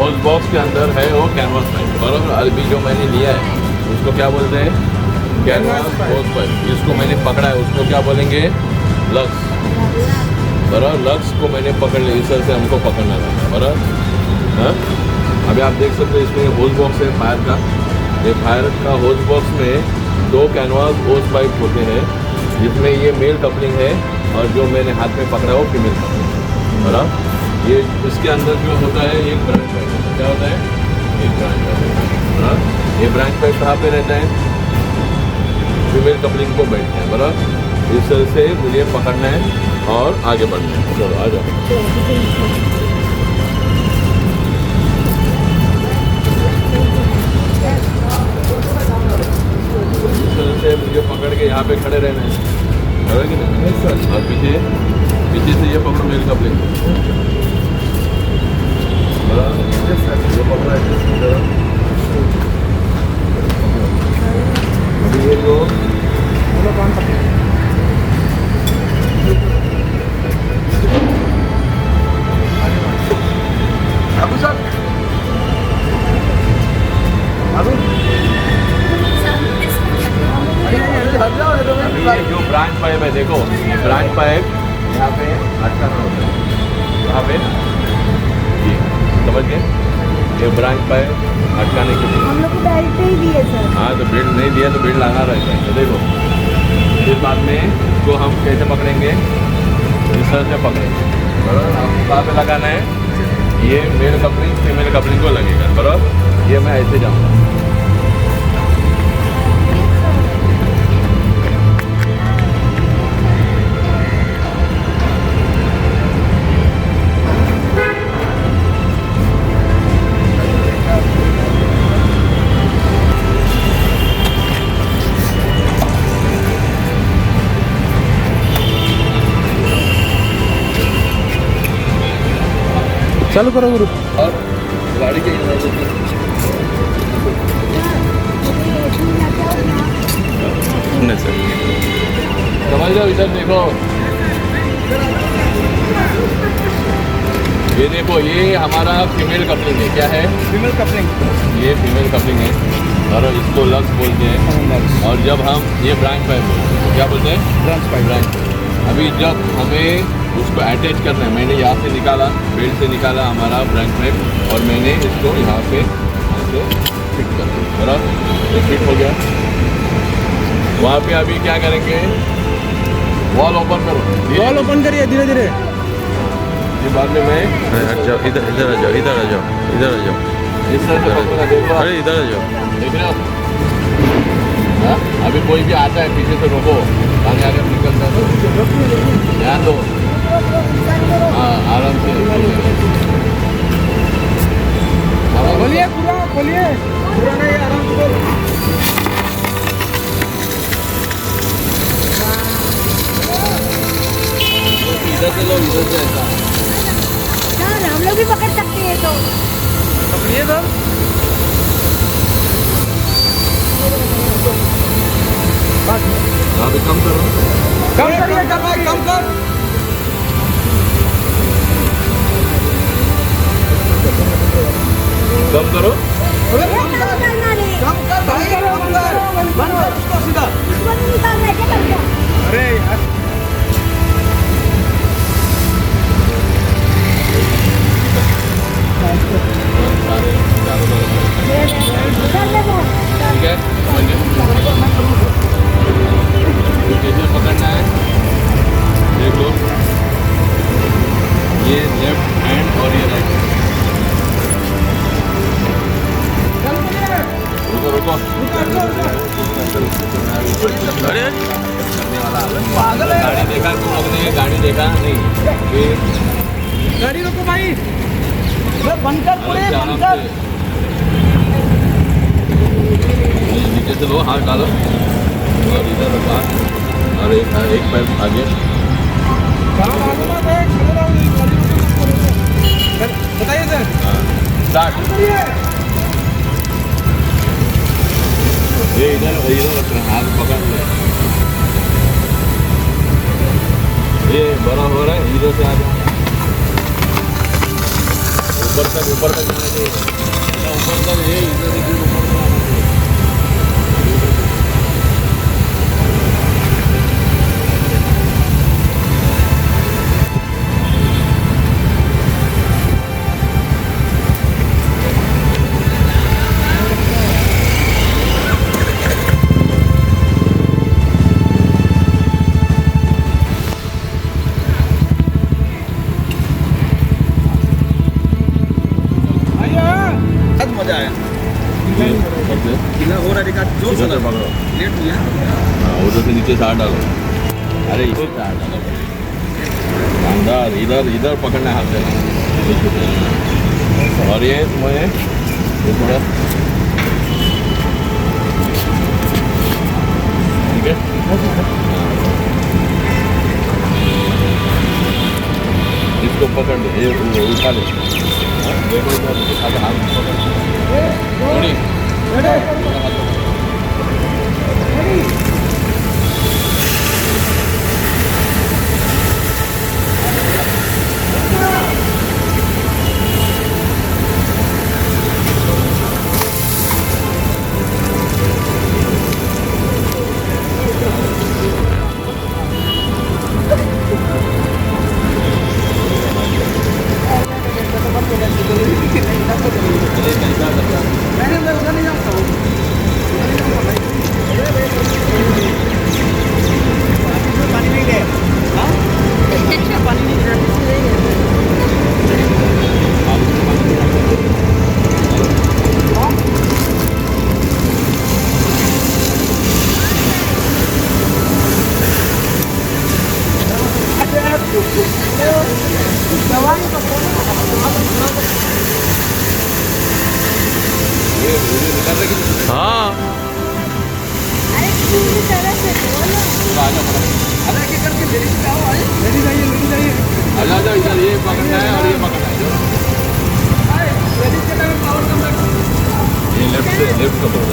Whole box के अंदर है वो कैनवास पाइप, बराबर। अभी जो मैंने लिया है उसको क्या बोलते हैं? Canvas hole pipe. इसको मैंने पकड़ा है उसको क्या बोलेंगे? लक्स, बराबर। लक्स को मैंने पकड़ लिया, इस तरह से हमको पकड़ना था, बराबर। हाँ, अभी आप देख सकते हैं इसमें होल बॉक्स है फायर का। ये फायर का होल बॉक्स में 2 कैनवास होस पाइप होते हैं, जिसमें ये मेल कपलिंग है और जो मैंने हाथ में पकड़ा है वो फीमेल कपलिंग, बराबर। ये इसके अंदर जो होता है एक ब्रांच पाइप, क्या होता है? एक ब्रांच पाइप, बराबर। ये ब्रांच पाइप कहाँ पे रहता है? फीमेल कपलिंग को बैठता है, बराबर। इस तरह से मुझे पकड़ना है और आगे बढ़ना है। चलो आ जाओ। इस तरह से मुझे पकड़ के यहाँ पे खड़े रहना है, बराबर कि नहीं? और पीछे से ये पकड़ो मेल कपलिंग, बराबर। ये पकड़ा है ये जो अबू साहब, ये जो ब्रांच पाइप है, देखो ये ब्रांच पाइप यहाँ पे अटकाना होता है, यहाँ पे ये समझ गए? ये ब्रांच पाइप अटकाने के लिए हम लोग को बेल्ट ही दिए सर। हाँ, तो बेल्ट नहीं दिया तो बेल्ट लाना रहता है। तो देखो फिर बाद में इसको हम कैसे पकड़ेंगे? इस तरह से पकड़ेंगे, बराबर। आपको कहाँ पे लगाना है? ये मेल कपलिंग फीमेल कपलिंग को लगेगा, बराबर। ये मैं ऐसे जाऊँगा, चालू करो गुरु। और गाड़ी के नहीं सर, समझ जाओ। इधर देखो, ये देखो ये हमारा फीमेल कपलिंग है। क्या है? Female coupling. ये फीमेल कपलिंग है और इसको लक्स बोलते हैं। और जब हम ये ब्रांच पाइप क्या बोलते हैं? Branch pipe. ब्रांच। अभी जब हमें उसको अटैच करना है, मैंने यहाँ से निकाला, बेल्ट से निकाला हमारा ब्रांच पाइप और मैंने इसको यहाँ पे ऐसे फिट कर दिया, बराबर। ये फिट हो गया। वहाँ पे अभी क्या करेंगे? वॉल ओपन करो, वॉल ओपन करिए धीरे धीरे। ये बाद में मैं हट जाओ, इधर इधर आ जाओ, इधर आ जाओ, इधर आ जाओ। इस तरह से पकड़ना, देख लो आप। अरे इधर आ जाओ। देख रहे हो? हाँ? अभी कोई भी आता है पीछे से रोको, आगे आगे निकलता है, ध्यान दो। हाँ, आराम से बोलिए पूरा, बोलिए पूरा नहीं, आराम से बोलो। इधर से लो, इधर से ऐसा। सर हम लोग भी पकड़ सकते हैं तो पकड़िए सर। यहाँ पे कम करो, कम करिए, कम कर। कम करो। कम कर भाई, कम कर। बंद कर उसको सीधा। अरे यार, ठीक है, कैसे पकड़ना है देख लो। ये लेफ्ट हैंड और ये राइट हैंड। रुको रुको, अरे करने वाला गाड़ी देखा तुम लोग ने? गाड़ी देखा नहीं? ये गाड़ी रोको भाई, बंद कर पूरे, बंद कर। नीचे से लो, हाथ डालो और इधर रखा और एक पैर आगे। बताइए सर। हाँ, स्टार्ट। ये इधर रखना, हाथ पकड़ ले। ये बड़ा हो रहा है, इधर से आ जाओ, ऊपर ऊपर तक जाना चाहिए, ऊपर तक है, इधर देखिए ऊपर तक आना चाहिए। बहुत मजा आया। ये ऊपर से किला हो रहा है, देखा जोर से इधर से पकड़ो, लेट हो गया। हाँ उधर से नीचे से हाथ डालो, अरे इधर से हाथ डालो, अंदर इधर इधर पकड़ना है हाथ देना, और ये तुम्हें ये थोड़ा ठीक है। हाँ। इसको पकड़ ले, ये उठा ले, हाँ, देखो इधर उठा के हाथ पकड़, थोड़ी मैंने मैं उधर नहीं जाता हूँ। पानी नहीं दे, हाँ? पानी नहीं दे। ये वीडियो निकाल रहे कि हाँ अरे पूरी तरह से बोलो। आजा अरे क्या करके मेरी से आओ, आए। लेडी जाइए। आजा आजा, इधर ये पकड़ना है और ये पकड़ना है, आए, लेडी के टाइम पावर कम रखो। ये लेफ्ट से पकड़ो,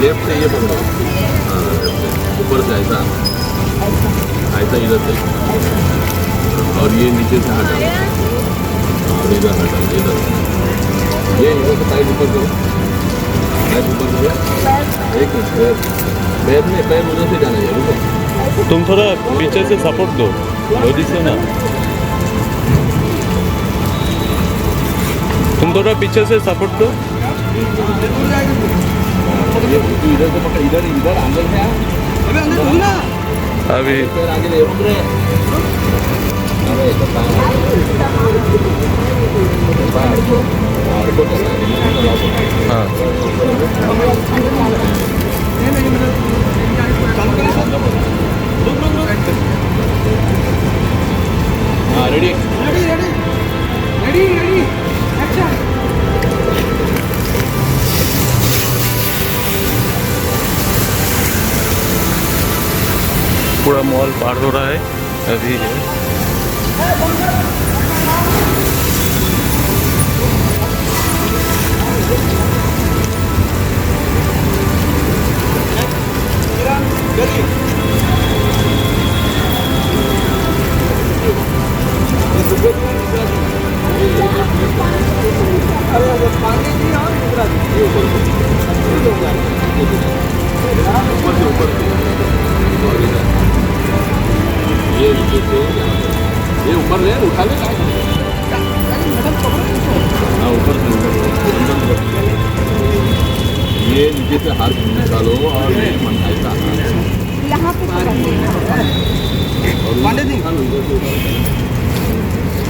लेफ्ट से ये पकड़ो, हाँ लेफ्ट से ऊपर से ऐसा ऐसा इधर से, और ये नीचे से हटा और इधर हटा, इधर ये इधर से टाइट ऊपर करो, टाइट ऊपर करो, एक मिनट, पैर में पैर उधर से जाना है, रुको, तुम थोड़ा पीछे से सपोर्ट दो, मोदी से ना, तुम थोड़ा पीछे से सपोर्ट दो। ये तू इधर से पकड़, इधर इधर अंदर से आ, अबे अंदर घूम ना। अभी पैर आगे ले, रुक रहे, अरे तो हाँ हाँ रेडी, रेडी एक्शन। पूरा मॉल पार हो रहा है अभी है। ये ऊपर ले, उठा ले, हाँ ऊपर से ये नीचे से हाथ निकालो और ये मन ऐसा यहाँ पे और पांडे जी। निकालो इधर से उधर।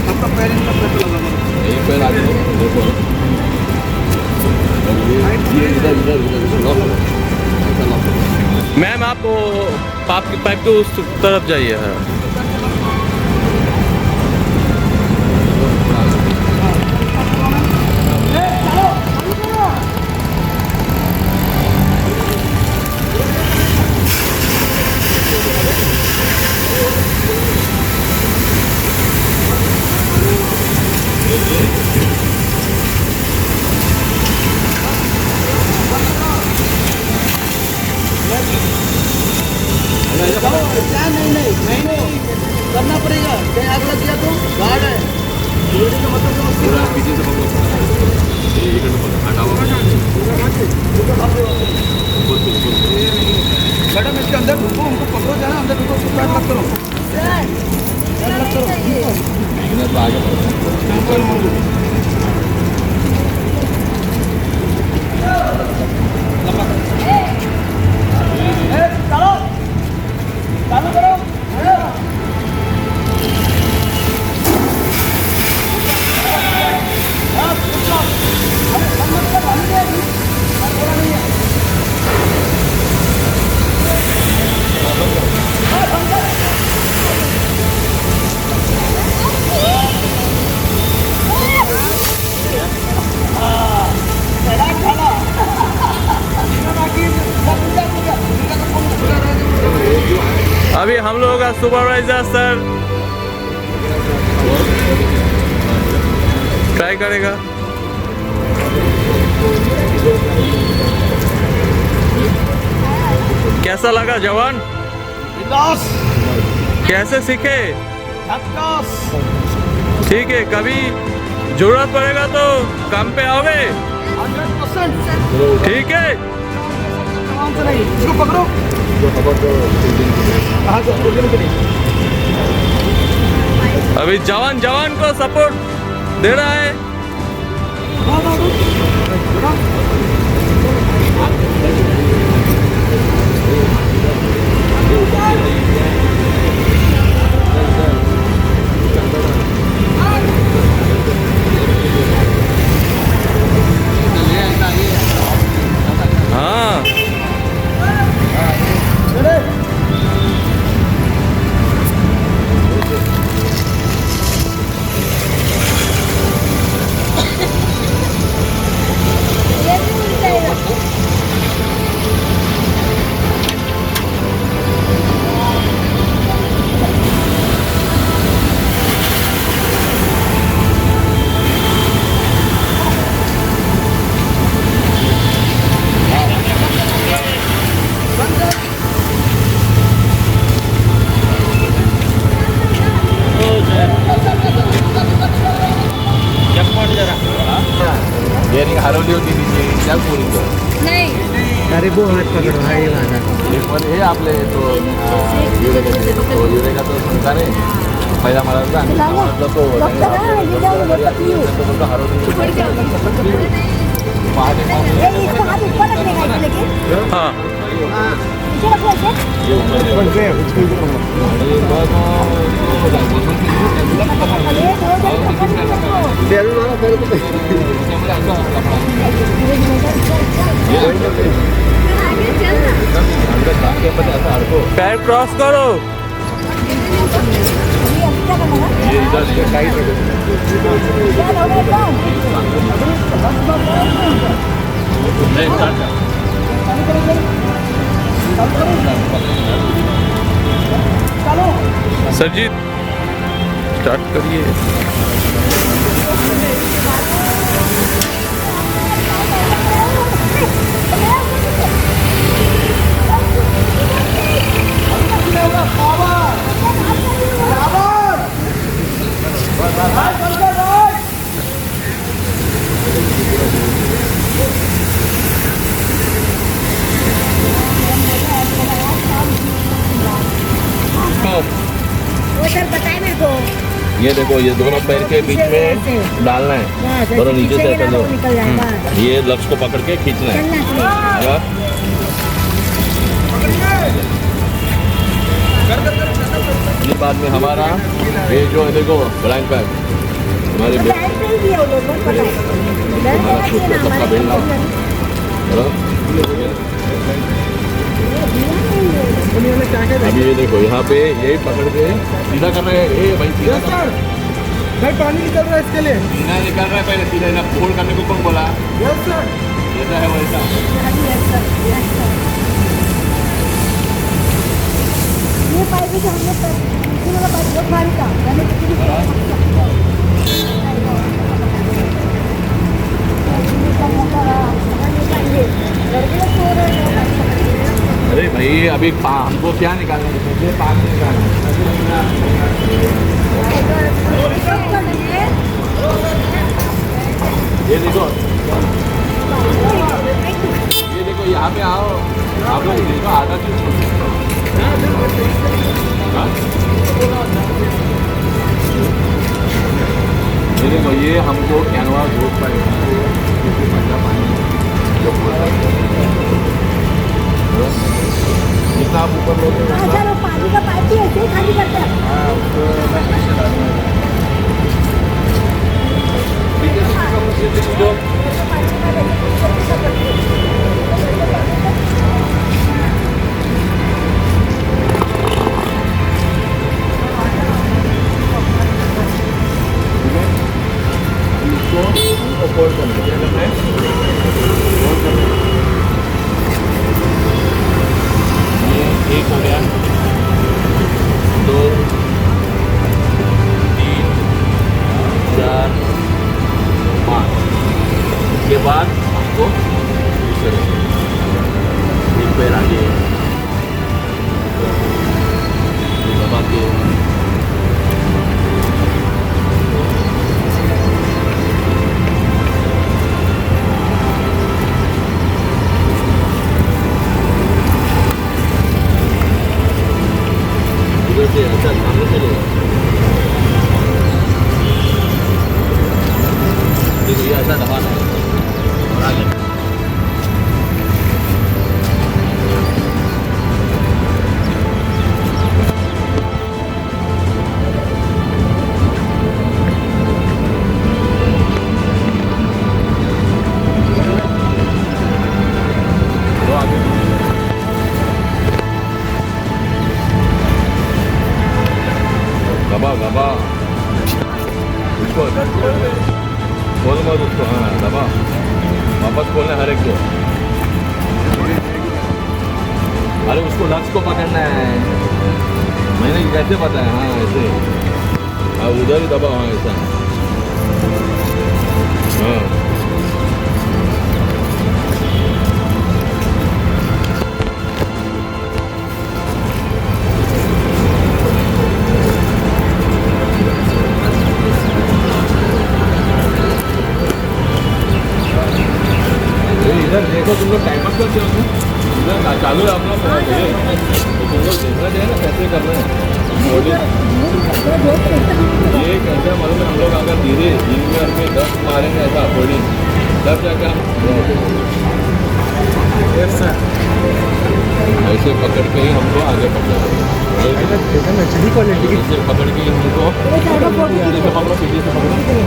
आपका पैर इन पर पेट्रोल लगा दो। एक पैर आगे देखो, और ये इधर इधर इधर लॉक करो, ऐसा लॉक करो। मैम आप वो पाइप के उस तरफ जाइए। हाँ नहीं चालू करो अभी हम लोगों का सुपरवाइजर सर ट्राई करेगा। कैसा लगा जवान? कैसे सीखे? ठीक है, कभी जरूरत पड़ेगा तो काम पे आओगे? 100%। ठीक है। इसको पकड़ो। हाँ सर, अभी जवान जवान को सपोर्ट दे रहा है। हाँ ये भी उड़ जाएगा। बेरिंग हरवली होती तिची त्या पोरीचं नहीं अरे वो हाथ पकड़ो, हाँ ये वाला। एक पण हे आपले तो युरेका तो संस्कार आहे पहिला मला म्हटलं तो हरवली इसको हाथ ऊपर रखने का लेकिन हाँ नीचे रखो ऐसे। ये थोड़ा आगे चल ना। पैर क्रॉस करो। ये अभी क्या करना है? ये इधर ये टाइट क्या होगा एकदम? नहीं स्टार्ट सरजीत स्टार्ट करिए। वो सर बताए मेरे को। ये देखो ये दोनों पैर के बीच में डालना है दोनों नीचे से कर दो निकल जाएगा। ये लक्ष्य को पकड़ के खींचना है चलना चाहिए। हाँ? ये बाद में हमारा ये जो है देखो ब्लैंक पैक हमारे बैंक पे ही दिया वो लोग, बहुत पता है। हमारा खुद का सबका बेलना अभी ये देखो यहाँ पे यही पकड़ के सीधा कर रहे हैं। ए भाई सीधा कर रहे हैं। भाई पानी निकल रहा है इसके लिए। सीधा निकाल रहा है पहले सीधा इधर फोल्ड करने को कौन बोला यस सर। जैसा है वैसा ये पाइप भी हम लोग दूसरे वाला पाइप बहुत भारी था, मैंने किसी अरे भाई अभी हमको क्या निकालना है मुझे पानी निकालना ये देखो यहाँ पे आओ आप लोग देखो आधा चीज हाँ? ये देखो ये हमको कैनवास रोड पर पानी जो जितना आप ऊपर लोगे अच्छा वो पानी का पाइप भी ऐसे ही खाली करते हैं हाँ उसको मैं पीछे डालूंगा इसको फोल्ड करना है क्या करना है फोल्ड करना है ये एक हो गया 2 3 4 5 उसके बाद हमको एक पैर आगे दबा के इधर से अच्छा सामने से लो देखो ये ऐसा दबाना है और आगे लो आगे दबा दबा उसको खोल मत उसको हाँ दबा वापस खोलना हर एक को अरे उसको लक्स को पकड़ना है मैंने कैसे पता है हाँ ऐसे अब उधर ही दबा हाँ ऐसा हाँ इधर देखो तुम लोग टाइम पास करते हो इधर चालू है अपना तो तुम लोग देखना चाहिए ना कैसे करना है ये कैसे मालूम है हम लोग अगर धीरे दिन में 10 मारेंगे ऐसा अकॉर्डिंग तब जाकर ऐसे पकड़ के ही हमको आगे बढ़ना है अच्छी क्वालिटी की ऐसे पकड़ के ही हमको पीछे से पकड़ो पीछे से पकड़ो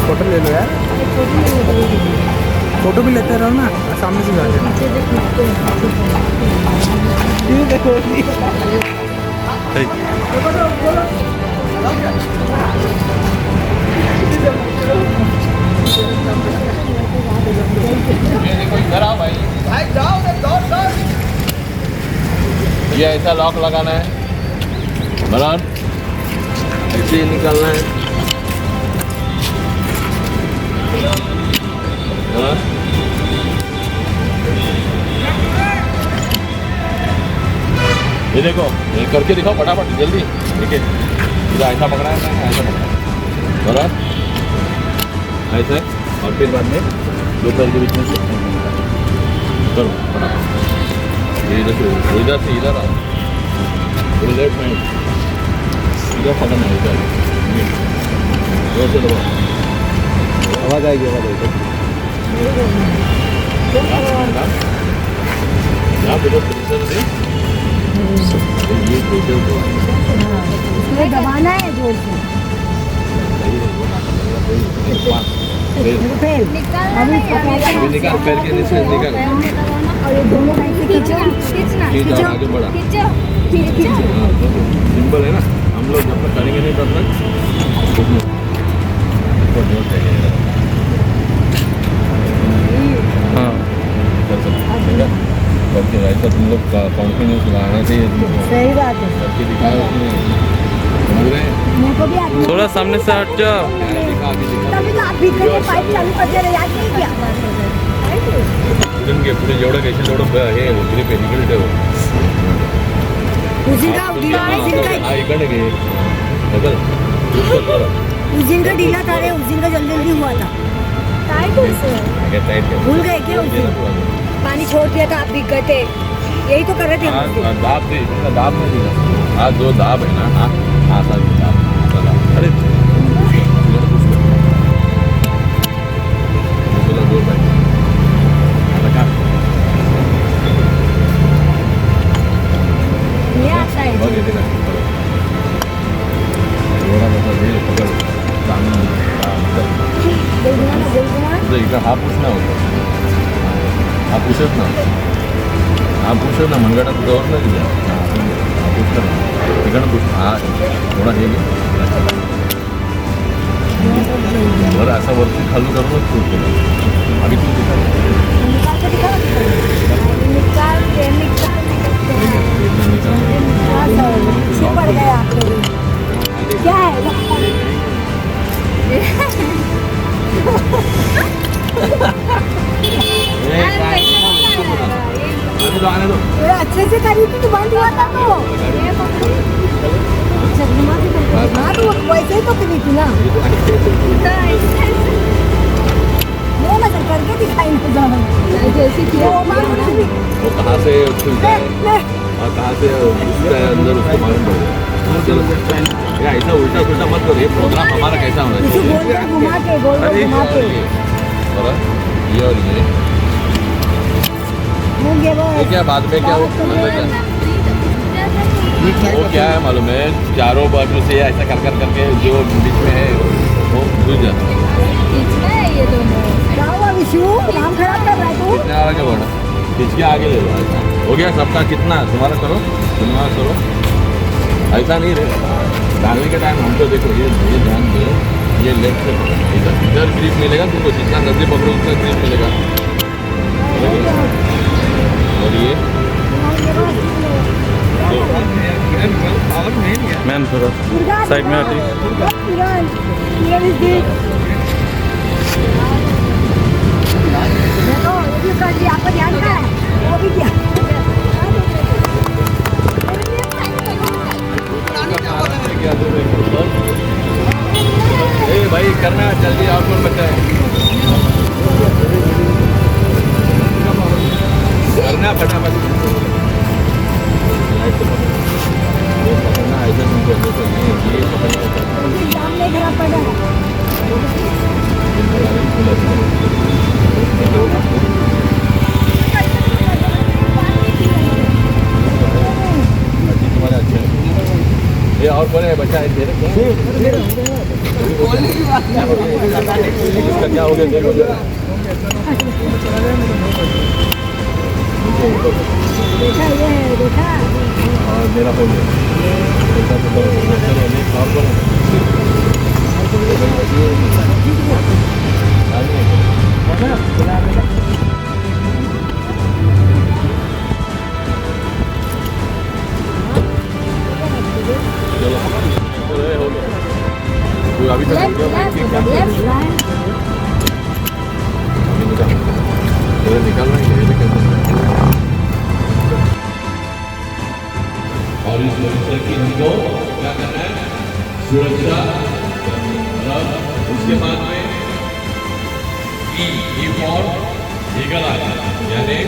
फोटो ले लो यार फोटो भी लेते रहो ना सामने से जाके इधर आओ भाई ये ऐसा लॉक लगाना है बराबर ऐसे ही निकालना है बराबर ये देखो ये करके दिखाओ फटाफट जल्दी ठीक है इधर ऐसा पकड़ा है ऐसा पकड़ा बराबर ऐसे और फिर बाद में दो पैर के बीच में करो फटाफट ये इधर से इधर आओ ये लेफ्ट हैंड इधर पकड़ना है इधर जोर से दबाओ आवाज़ आएगी यहाँ पे प्रेशर दे ये प्रेशर दो उसमें दबाना है जोर से फिर अभी निकाल पैर के नीचे निकाल और ये दोनों साइड से खींचो खींच और आगे बढ़ा सिंपल है ना हम लोग जब तक करेंगे नहीं तब तक हाँ कर सकते हैं करके ऐसा तुम लोग कॉन्फिडेंस लगाना चाहिए सही बात है करके दिखाया उसने पूरे मेरे को भी आदमी थोड़ा सामने से हट जाओ दिखा आगे दिखा तभी तो आप भी करके पाइप चालू कर दे रहे याद नहीं किया पुढे पुढे जेवढं घेशील तेवढं हे ग्रीप आहे निकल ठेव उजिंका ढीला है जिनका हा इकडे घे बघ उजिंका ढीला था रे उजिंका जल्दी जल्दी हुआ था टाइट कैसे आगे टाइट ठेव भूल गए क्या उस दिन पानी छोड़ दिया था आप भीग गए थे यही तो कर रहे थे हम उस दिन। दाब दे इतना दाब नहीं देना हा जो दाब है ना हा असा दाब असा दाब अरे तुझं इकडं हा पूछना होता हा पूछत ना मनगटात जवळ ना तुझ्या हा पूछ ना इकडं पूछ हा थोडा हे घे बरं असा वरती खालू करूनच पूछ केला आधी तू पड़ गया आपके लिए क्या है आने दो ये अच्छे से करी थी तो बंद हुआ था तो हाँ तो वैसे ही तो करी थी ना वो नजर करके दिखाई ना जाए जैसे कि वो कहाँ से खुलता है और कहाँ से घुसता है अंदर उसको मालूम पड़ेगा ऐसा उल्टा पुल्टा मत करो ये प्रोग्राम हमारा कैसा होना इसे चाहिए गोल गोल घुमा के गोल गोल घुमा के बराबर ये और ये होंगे वो क्या बाद में क्या वो क्या है मालूम है चारों बाजू से ऐसा कर करके जो बीच में है वो घुस जाता है क्या हुआ विशु नाम खराब कर रहा है तू कितने आगे बढ़ा खींच के आगे ले लो ऐसा हो गया सबका कितना तुम्हारा करो ऐसा नहीं रहे डालने के टाइम हमको देखो ये ध्यान दो ये लेफ्ट से इधर ग्रिप मिलेगा तुमको जितना नजदीक पकड़ो उतना ग्रिप मिलेगा और ये मैम थोड़ा साइड में हटी आपका ध्यान का है वो भी क्या भाई करना जल्दी और कौन बचा है करना फटाफट पकड़ना ऐसा नहीं ये पकड़ना सामने खराब पड़ा तुम्हारे अच्छे ये और कौन है बच्चा है तेरे इसका क्या हो गया देखो जरा देखा ये देखा और मेरा हो गया चलो नेक्स्ट और कौन चलो अभी तक निकाल रहे हैं और इस परिसर की हमको क्या करना है सुरक्षा और उसके बाद में ई फॉर ईगल आई यानी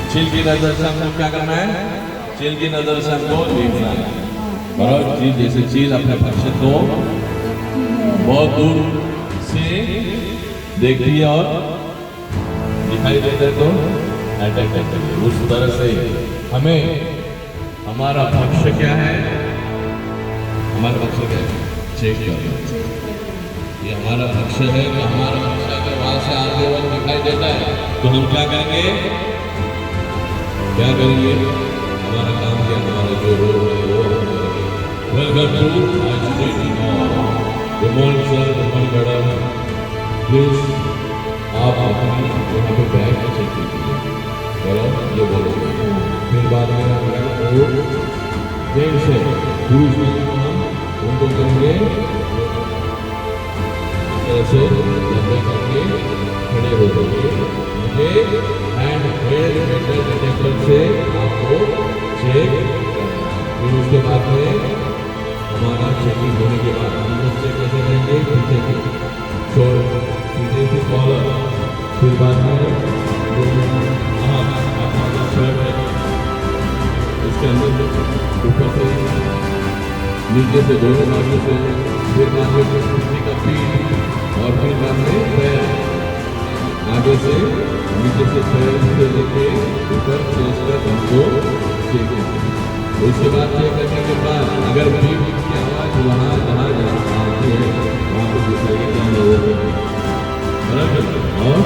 चील की नजर से हमको क्या करना है चील की नजर से हमको देखना है और चील जैसे चील अपने भक्ष्य को बहुत दूर से देखती है और दिखाई देता है तो अटैक करती है उस तरह से हमें हमारा भक्ष्य क्या है हमारा भक्ष्य क्या है चेक करना ये हमारा भक्ष्य है कि हमारा भक्ष्य अगर वहां से आते वक्त दिखाई देता है तो हम क्या करेंगे हमारा काम क्या हमारा जो रोल है वो welcome to Vimal sir Vimal madam please आप अपनी यहाँ पे बैग चेक कीजिए बराबर ये बोलो फिर बाद में वो देर से पुरुष हम उनको करेंगे ऐसे लंबे करके खड़े हो जाइए मुझे हैंड हेड मेटल डिटेक्टर से आपको चेक फिर उसके बाद में हमारा चेकिंग होने के बाद हम लोग चेक कैसे करेंगे पीछे की शोर पीछे की कॉलर फिर बाद में हमारा शर्ट है इसके अंदर ऊपर से नीचे से दोनों बाजू से फिर बाद में कुर्सी का पीठ और फिर बाद में पैर आगे से नीचे से पैर से लेके ऊपर चेस्ट तक हमको चेक उसके बाद चेक करने के बाद अगर बीप की आवाज़ वहाँ जहाँ आती है वहाँ पर दिखाइए क्या लोगों को बराबर और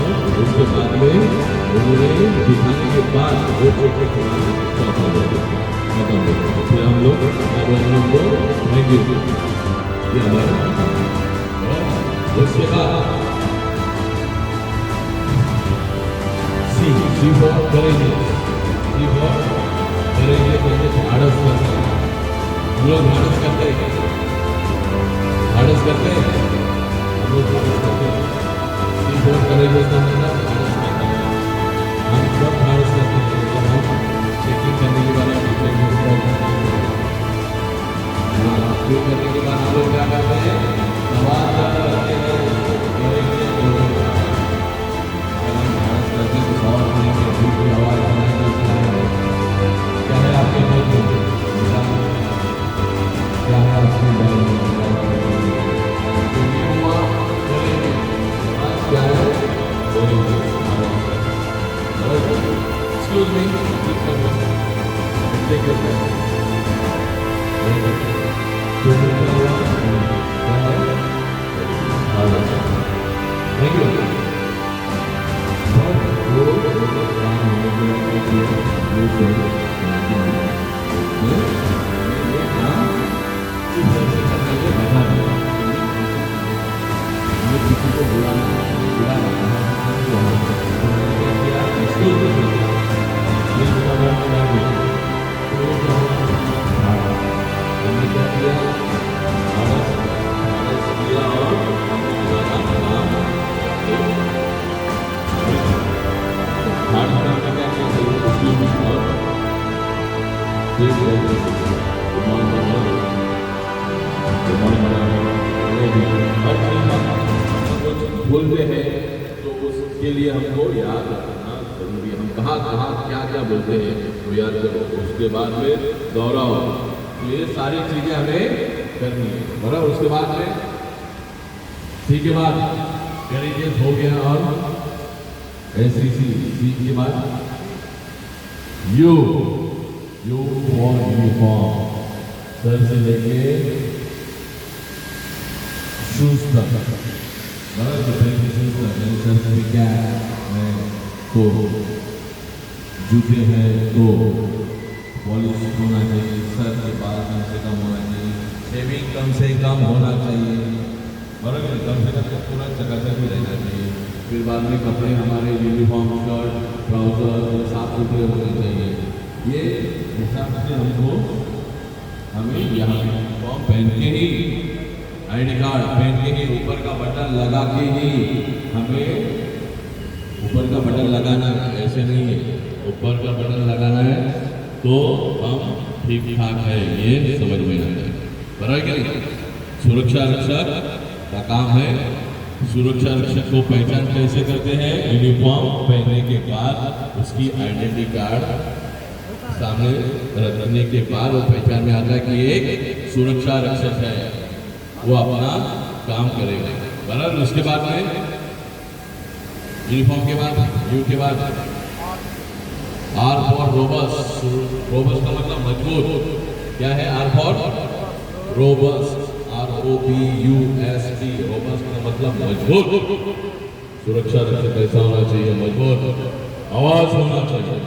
बाद वो चेक के बाद चौथा बोलेंगे, खत्म बोलेंगे। फिर हम लोग क्या बोलेंगे उनको, थैंक यू, ये हमारा। उसके बाद सी फॉर करेंगे, सी फॉर करेंगे, धाड़स करते हैं हम लोग, धाड़स करते हैं, धाड़स करते हैं हम लोग, धाड़स करते हैं। सी फॉर करेंगे इसका मतलब धाड़स करते हैं, हम सब धाड़स करते हैं। जब हम चेकिंग करने के बाद हम करने के बाद हम लोग क्या करते हैं, सवाल करते हैं, क्या है आपके मन में, क्या है आपके मन में, क्या है एक्सक्यूज मी, थैंक यू। किसी को बुलाना बोलते हैं तो उसके लिए हमको याद रखना जरूरी है। हम कहाँ कहाँ क्या क्या बोलते हैं तो याद करो, उसके बाद में दोहराओ, तो ये सारी चीजें हमें करनी है, बराबर। उसके बाद में सी के बाद करेंगे, हो गया, और ऐसी सी के बाद you, you for uniform, sir से लेके शूज तक, क्या है तो जूते हैं तो पॉलिश होना चाहिए, सर के बाल कम से कम होना चाहिए, शेविंग कम से कम होना चाहिए, बराबर, कम से कम पूरा चकाचक भी रहना चाहिए। फिर बाद में कपड़े हमारे यूनिफॉर्म, शर्ट, ट्राउजर साफ सुथरे होने चाहिए। ये हिसाब से हमको, हमें यहाँ यूनिफॉर्म पहन के ही, आईडी कार्ड पहन के ही, ऊपर का बटन लगा के ही, हमें ऊपर का बटन लगाना है, ऐसे नहीं है, ऊपर का बटन लगाना है तो हम ठीक ठाक है, ये समझ में आ जाए, बराबर क्या नहीं। सुरक्षा रक्षक का काम है, सुरक्षा रक्षक को पहचान कैसे करते हैं, यूनिफॉर्म पहनने के बाद उसकी आइडेंटिटी कार्ड सामने रखने के बाद वो पहचान में आता है कि एक सुरक्षा रक्षक है, वो अपना काम करेगा, बराबर। उसके बाद में यूनिफॉर्म के बाद, यू के बाद आर फॉर रोबस्ट, रोबस्ट का मतलब मजबूत, क्या है R for robust, ROBUST, robust का मतलब मजबूत। सुरक्षा रक्षक कैसा होना चाहिए, मजबूत, आवाज होना चाहिए।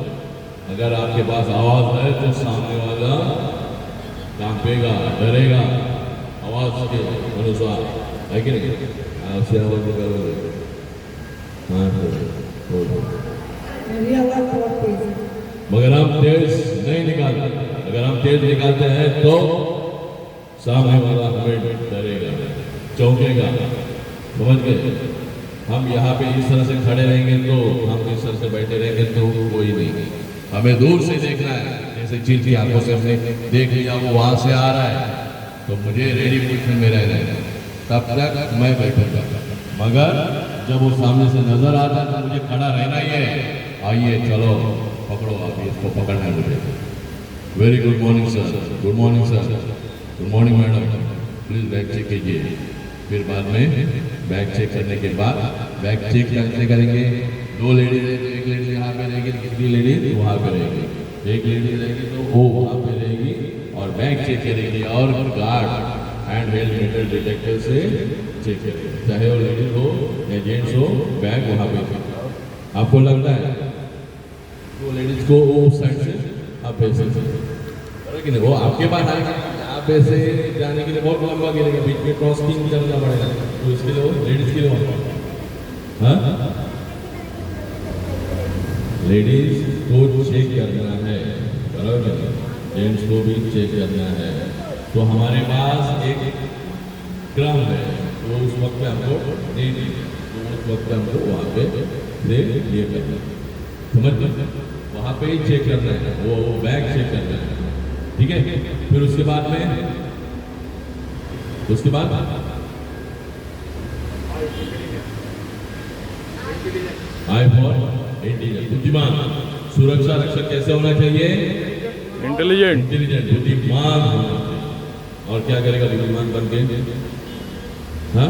अगर आपके पास आवाज है तो सामने वाला कांपेगा, डरेगा, आवाज के अनुसार, है कि नहीं। आपसे आवाज निकालोगे, मगर हम तेज नहीं निकालते, अगर हम तेज निकालते हैं तो सामने वाला हमें डरेगा, चौंकेगा, समझ गए। हम यहाँ पे इस तरह से खड़े रहेंगे तो, हम इस तरह से बैठे रहेंगे तो कोई नहीं, हमें दूर से देखना है। जैसे चील की आंखों से हमने देख लिया वो वहां से आ रहा है तो मुझे रेडी पोजिशन में रहना है, तब तक मैं बैठूंगा, मगर जब वो सामने से नजर आता है तो मुझे खड़ा रहना ही है। आइए चलो पकड़ो, आप इसको पकड़ना है मुझे। Very good morning sir, good morning sir, good morning madam, please bag check कीजिए। फिर बाद में बैग चेक करने के बाद, बैग चेक कैसे करेंगे, दो लेडीज, एक लेडी यहाँ पे रहेगी, दूसरी लेडीज वहाँ पे रहेगी, एक लेडी रहेगी तो वो वहाँ पे रहेगी और बैग चेक करेगी, और guard hand held metal detector से चेक करेगी, चाहे वो लेडीज हो या जेंट्स हो, बैग वहाँ पे। आपको लगता है वो लेडीज को उस साइड से आप ऐसे बराबर कि नहीं, वो आपके पास आएगा, आप ऐसे जाने के लिए बहुत लंबा गिरेगा, बीच में क्रॉसिंग करना पड़ेगा, तो इसके लिए वो लेडीज के लिए हाँ लेडीज को चेक करना है, बराबर, जेंट्स को भी चेक करना है। तो हमारे पास एक क्रम है, तो उस वक्त हमको दे दी, तो उस वक्त हमको वहाँ पे दे ये करना है, समझ गए, वहाँ पे ही चेक करना है, वो बैग चेक करना है, ठीक है। फिर उसके बाद आई फॉर इंटेलिजेंट, बुद्धिमान। सुरक्षा रक्षक कैसे होना चाहिए? इंटेलिजेंट। इंटेलिजेंट, बुद्धिमान होना चाहिए। और क्या करेगा बुद्धिमान बन के? हाँ,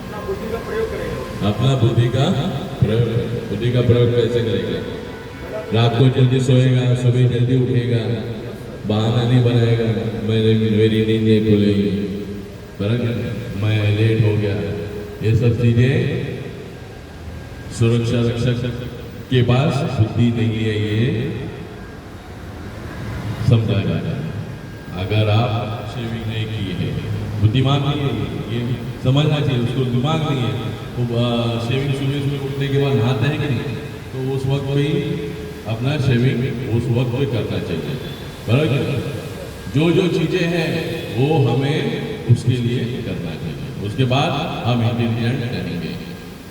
अपना बुद्धि का प्रयोग करेगा। बुद्धि का प्रयोग कैसे करेगा? रात को जल्दी सोएगा, सुबह जल्दी उठेगा, बहाना नहीं बनाएगा, मेरी नींद नहीं खुलेगी, बराबर, मैं लेट हो गया, ये सब चीजें सुरक्षा रक्षक के पास बुद्धि नहीं है, ये समझाया जाए। अगर आप शेविंग नहीं की है, बुद्धिमान नहीं है, ये समझना चाहिए, उसको दिमाग नहीं है, वो शेविंग सुबह उठने के बाद नहाते हैं कि नहीं, तो उस वक्त पे अपना शेविंग उस वक्त पे करना चाहिए, बराबर। जो चीज़ें हैं वो हमें उसके लिए करना चाहिए, उसके बाद हम इंटेलिजेंट रहेंगे,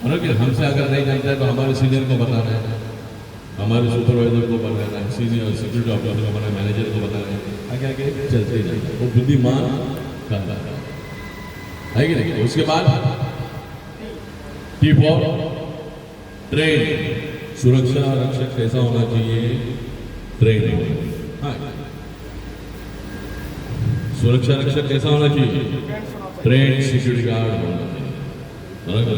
बराबर। हमसे अगर नहीं जानता है तो हमारे सीनियर को बताना है, हमारे सुपरवाइजर को बताना है, सीनियर सिक्योरिटी ऑफिसर को बताना है, मैनेजर को बताना है, आगे आगे चलते जाए, वो बुद्धिमान कहलाता है कि नहीं। उसके बाद टी फॉर ट्रेन, सुरक्षा रक्षक कैसा होना चाहिए? ट्रेन। हाँ, सुरक्षा रक्षक कैसा होना चाहिए? ट्रेन सिक्योरिटी गार्ड होना चाहिए, बराबर।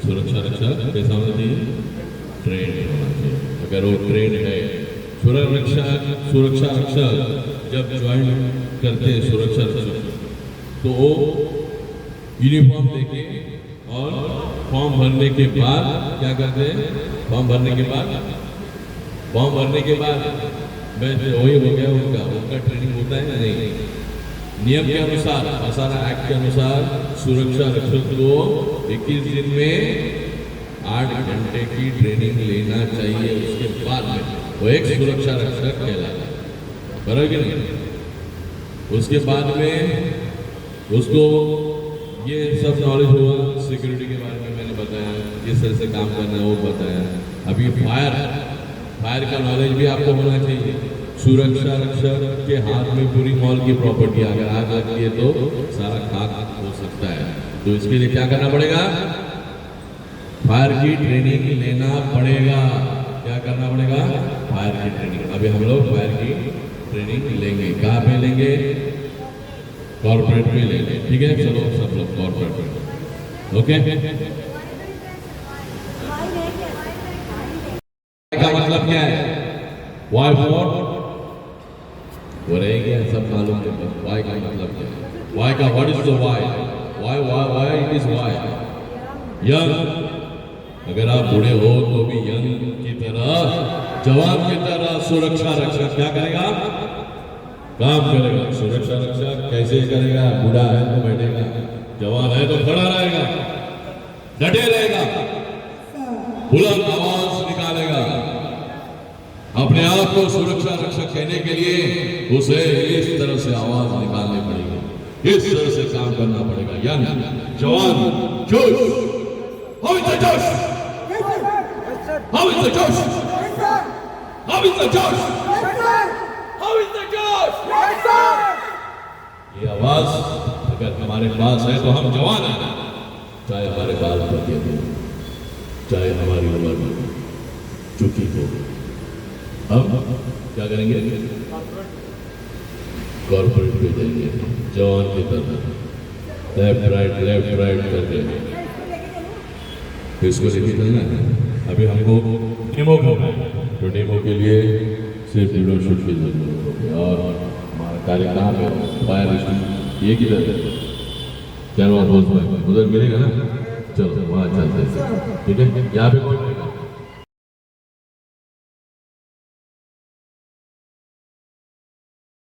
सुरक्षा रक्षक कैसा होना चाहिए? ट्रेन होना चाहिए। अगर वो ट्रेन है, सुरक्षा रक्षक जब ज्वाइन करते हैं सुरक्षा रक्षक, तो वो यूनिफॉर्म देके और फॉर्म भरने के बाद क्या करते हैं? फॉर्म भरने के बाद वही हो गया, उनका ट्रेनिंग होता है नहीं, नियम के अनुसार, आसाना एक्ट के अनुसार सुरक्षा रक्षक को 21 दिन में 8 घंटे की ट्रेनिंग लेना चाहिए, उसके बाद में वो एक सुरक्षा रक्षक कहलाता है, बराबर कि नहीं। उसके बाद में उसको ये सब नॉलेज हुआ, सिक्योरिटी के बारे में मैंने बताया, किस तरह से काम करना है वो बताया। अभी फायर का नॉलेज भी आपको होना चाहिए। सुरक्षा रक्षक के हाथ में पूरी मॉल की प्रॉपर्टी, अगर आग लगती है तो सारा खाक हो सकता है, तो इसके लिए क्या करना पड़ेगा? फायर की ट्रेनिंग लेना पड़ेगा। क्या करना पड़ेगा? फायर की ट्रेनिंग। अभी हम लोग फायर की ट्रेनिंग लेंगे, कहाँ पे लेंगे? कॉर्पोरेट में लेंगे, ठीक है। चलो सब लोग कॉर्पोरेट में, ओके। का मतलब क्या है? वाई फॉर, वो रहेगा, सब मालूम है। वाई का मतलब क्या है? वाई का what is the Y? Y it is Y young. अगर आप बूढ़े हो तो भी यंग की तरह, जवान की तरह सुरक्षा रक्षक क्या करेगा? काम करेगा। सुरक्षा रक्षक कैसे करेगा? बूढ़ा है तो बैठेगा, जवान है तो खड़ा रहेगा, डटे रहेगा, बुलंद आवाज निकालेगा। अपने आप को सुरक्षा रक्षक कहने के लिए उसे इस तरह से आवाज निकालनी पड़ेगी, इस तरह से काम करना पड़ेगा। यंग, जवान, जोश। How is the Josh? How is the Josh? How is the Josh? How is the Josh? ये आवाज अगर हमारे पास है तो हम जवान हैं, चाहे हमारे बाल पके हो, चाहे हमारी उम्र चुकी हो। अब क्या करेंगे? कॉर्पोरेट पे जाएंगे, जवान की तरह लेफ्ट राइट करके इसको लेके चलना है। अभी हमको डेमो करना है, तो डेमो के लिए सिर्फ वीडियो शूट की जरूरत है। और हमारा कार्य कहाँ पे? फायर स्टेशन, ये किधर है? कैनवा उधर मिलेगा ना, चलो वहाँ चलते हैं, ठीक है। यहाँ पे